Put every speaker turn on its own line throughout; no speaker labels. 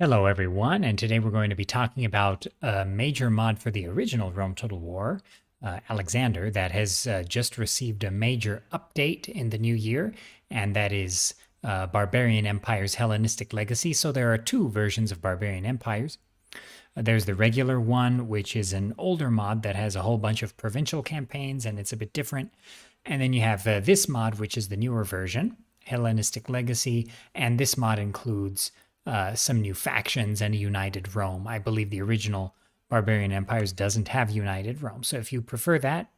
Hello everyone, and today we're going to be talking about a major mod for the original Rome Total War, Alexander, that has just received a major update in the new year, and that is Barbarian Empire's Hellenistic Legacy. So there are two versions of Barbarian Empires. There's the regular one, which is an older mod that has a whole bunch of provincial campaigns, and it's a bit different. And then you have this mod, which is the newer version, Hellenistic Legacy, and this mod includes some new factions and a united Rome. I believe the original Barbarian Empires doesn't have united Rome. So if you prefer that,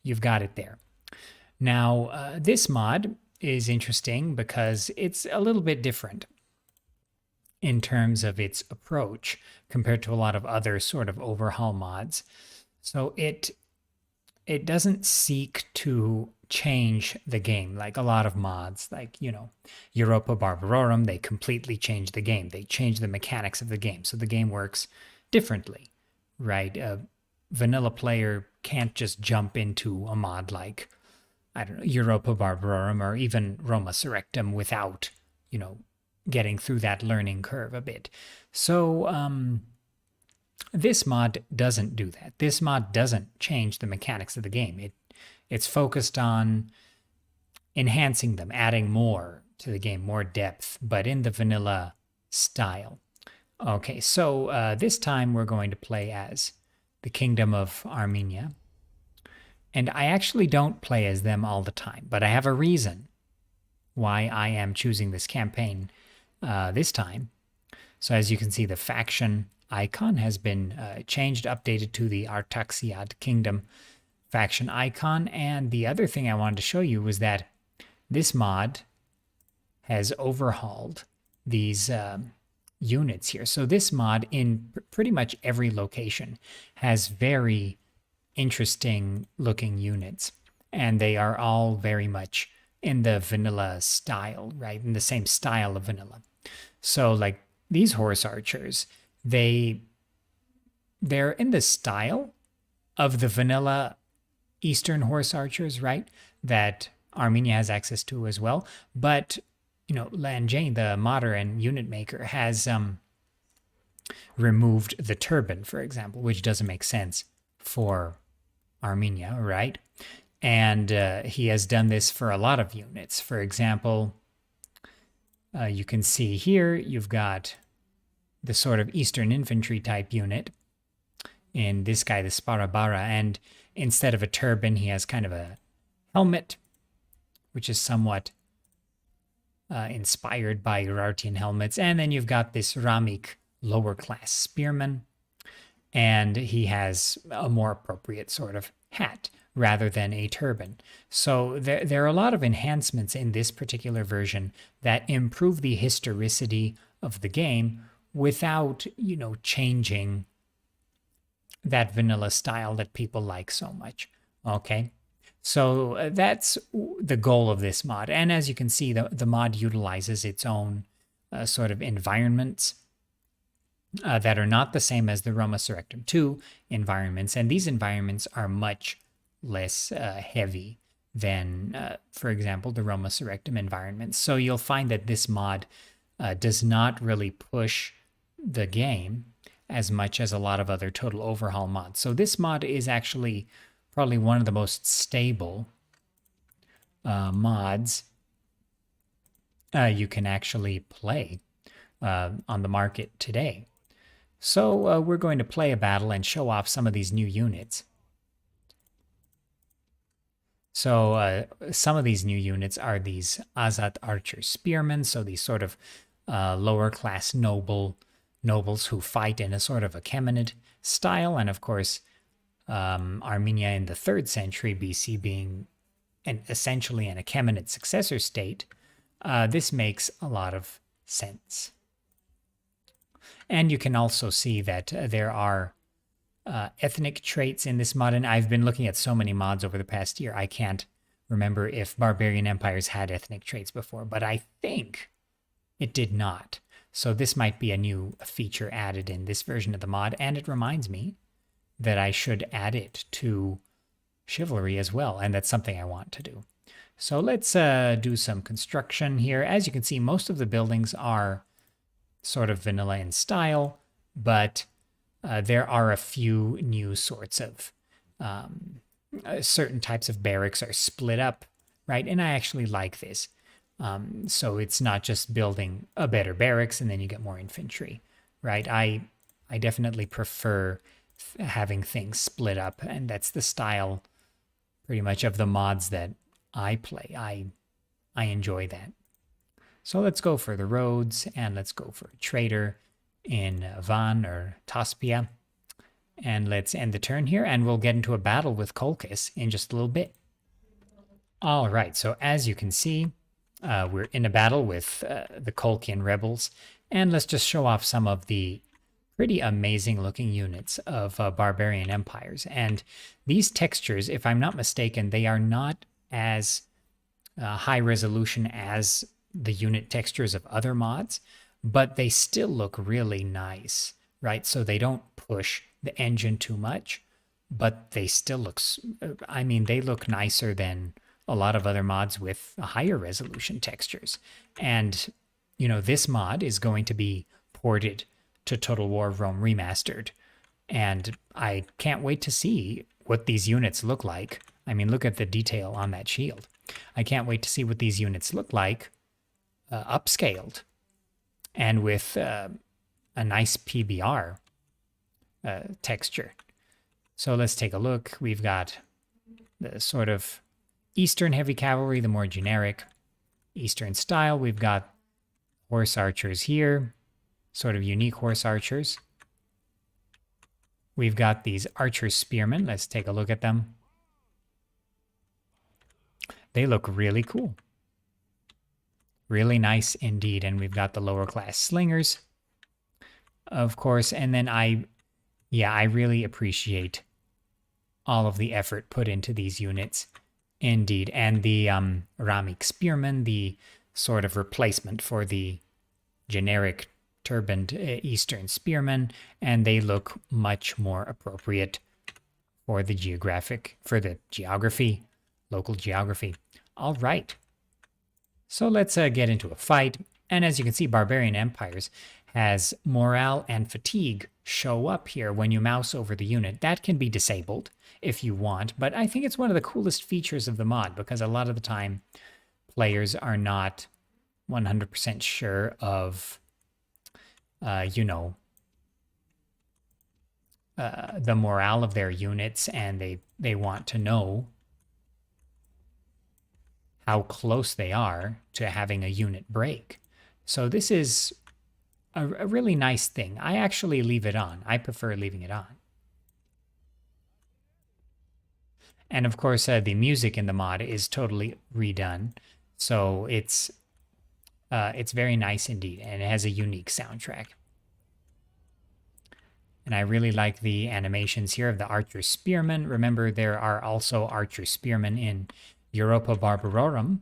you've got it there. Now, this mod is interesting because it's a little bit different in terms of its approach compared to a lot of other sort of overhaul mods. So it doesn't seek to change the game like a lot of mods, like, Europa Barbarorum. They completely change the game. They change the mechanics of the game. So the game works differently, right? A vanilla player can't just jump into a mod like, I don't know, Europa Barbarorum or even Roma Surrectum without, getting through that learning curve a bit. So, this mod doesn't do that. This mod doesn't change the mechanics of the game. It's focused on enhancing them, adding more to the game, more depth, but in the vanilla style. Okay, so this time we're going to play as the Kingdom of Armenia. And I actually don't play as them all the time, but I have a reason why I am choosing this campaign this time. So as you can see, the faction icon has been changed, updated to the Artaxiad Kingdom faction icon. And the other thing I wanted to show you was that this mod has overhauled these units here. So this mod in pretty much every location has very interesting looking units, and they are all very much in the vanilla style, right? In the same style of vanilla. So like these horse archers, they're in the style of the vanilla Eastern horse archers, right? That Armenia has access to as well. But, Lanjane, the modder and unit maker, has removed the turban, for example, which doesn't make sense for Armenia, right? And he has done this for a lot of units. For example, you can see here, you've got the sort of Eastern infantry type unit in this guy, the Sparabara, and instead of a turban, he has kind of a helmet, which is somewhat inspired by Urartian helmets. And then you've got this Ramik lower class spearman, and he has a more appropriate sort of hat rather than a turban. So there are a lot of enhancements in this particular version that improve the historicity of the game without, changing that vanilla style that people like so much. Okay, so that's the goal of this mod. And as you can see, the mod utilizes its own sort of environments that are not the same as the Roma Surrectum 2 environments. And these environments are much less heavy than, for example, the Roma Surrectum environments. So you'll find that this mod does not really push the game as much as a lot of other total overhaul mods. So this mod is actually probably one of the most stable mods you can actually play on the market today. So we're going to play a battle and show off some of these new units. So some of these new units are these Azat archer spearmen, so these sort of lower class nobles who fight in a sort of Achaemenid style. And of course, Armenia in the 3rd century BC being essentially an Achaemenid successor state, this makes a lot of sense. And you can also see that there are ethnic traits in this mod, and I've been looking at so many mods over the past year, I can't remember if Barbarian Empires had ethnic traits before, but I think it did not. So this might be a new feature added in this version of the mod, and it reminds me that I should add it to Chivalry as well, and that's something I want to do. So let's do some construction here. As you can see, most of the buildings are sort of vanilla in style, but there are a few new sorts of certain types of barracks are split up, right? And I actually like this. So it's not just building a better barracks and then you get more infantry, right? I definitely prefer having things split up, and that's the style pretty much of the mods that I play. I enjoy that. So let's go for the roads, and let's go for a trader in Van or Taspia. And let's end the turn here, and we'll get into a battle with Kolkis in just a little bit. All right, so as you can see, we're in a battle with the Kolkan Rebels, and let's just show off some of the pretty amazing looking units of Barbarian Empires. And these textures, if I'm not mistaken, they are not as high resolution as the unit textures of other mods, but they still look really nice, right? So they don't push the engine too much, but they still look, I mean, they look nicer than a lot of other mods with higher resolution textures. And, you know, this mod is going to be ported to Total War Rome Remastered. And I can't wait to see what these units look like. I mean, look at the detail on that shield. I can't wait to see what these units look like upscaled and with a nice PBR texture. So let's take a look. We've got the sort of Eastern heavy cavalry, the more generic Eastern style. We've got horse archers here, sort of unique horse archers. We've got these archer spearmen. Let's take a look at them. They look really cool. Really nice indeed. And we've got the lower class slingers, of course. And then I really appreciate all of the effort put into these units. Indeed. And the Ramik spearmen, the sort of replacement for the generic turbaned Eastern spearmen, and they look much more appropriate for the geography, local geography. All right. So let's get into a fight. And as you can see, Barbarian Empires has morale and fatigue show up here when you mouse over the unit. That can be disabled if you want, but I think it's one of the coolest features of the mod because a lot of the time players are not 100% sure of, the morale of their units, and they want to know how close they are to having a unit break. So this is a really nice thing. I actually leave it on. I prefer leaving it on. And of course, the music in the mod is totally redone. So it's very nice indeed, and it has a unique soundtrack. And I really like the animations here of the Archer Spearmen. Remember, there are also Archer Spearmen in Europa Barbarorum.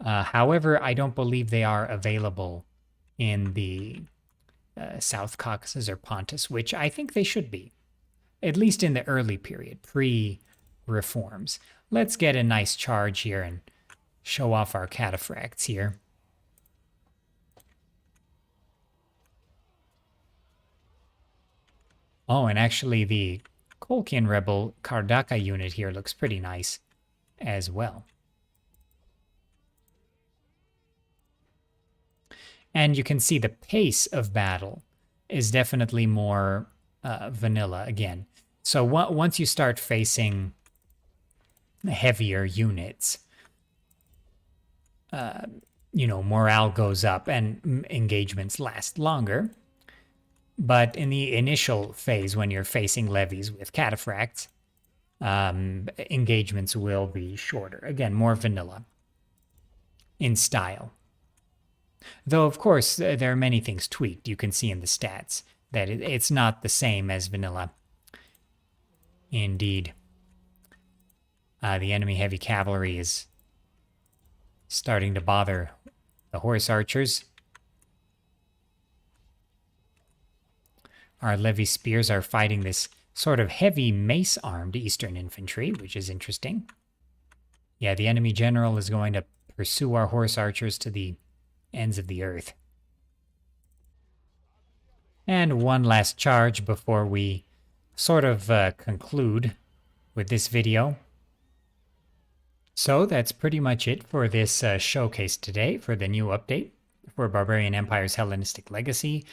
However, I don't believe they are available in the South Caucasus or Pontus, which I think they should be, at least in the early period, pre-reforms. Let's get a nice charge here and show off our cataphracts here. Oh, and actually the Kolkan Rebel Kardaka unit here looks pretty nice as well. And you can see the pace of battle is definitely more vanilla again. So once you start facing heavier units, morale goes up and engagements last longer. But in the initial phase, when you're facing levies with cataphracts, engagements will be shorter. Again, more vanilla in style. Though, of course, there are many things tweaked. You can see in the stats that it's not the same as vanilla. Indeed. The enemy heavy cavalry is starting to bother the horse archers. Our levy spears are fighting this sort of heavy mace-armed Eastern infantry, which is interesting. Yeah, the enemy general is going to pursue our horse archers to the ends of the earth. And one last charge before we sort of conclude with this video. So that's pretty much it for this showcase today for the new update for Barbarian Empire's Hellenistic Legacy.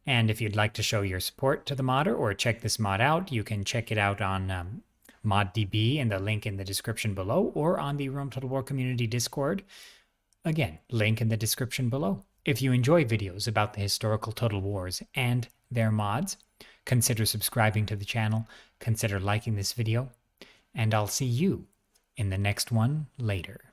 And if you'd like to show your support to the modder or check this mod out, you can check it out on ModDB in the link in the description below, or on the Rome Total War Community Discord. Again, link in the description below. If you enjoy videos about the historical Total Wars and their mods, consider subscribing to the channel, consider liking this video, and I'll see you in the next one later.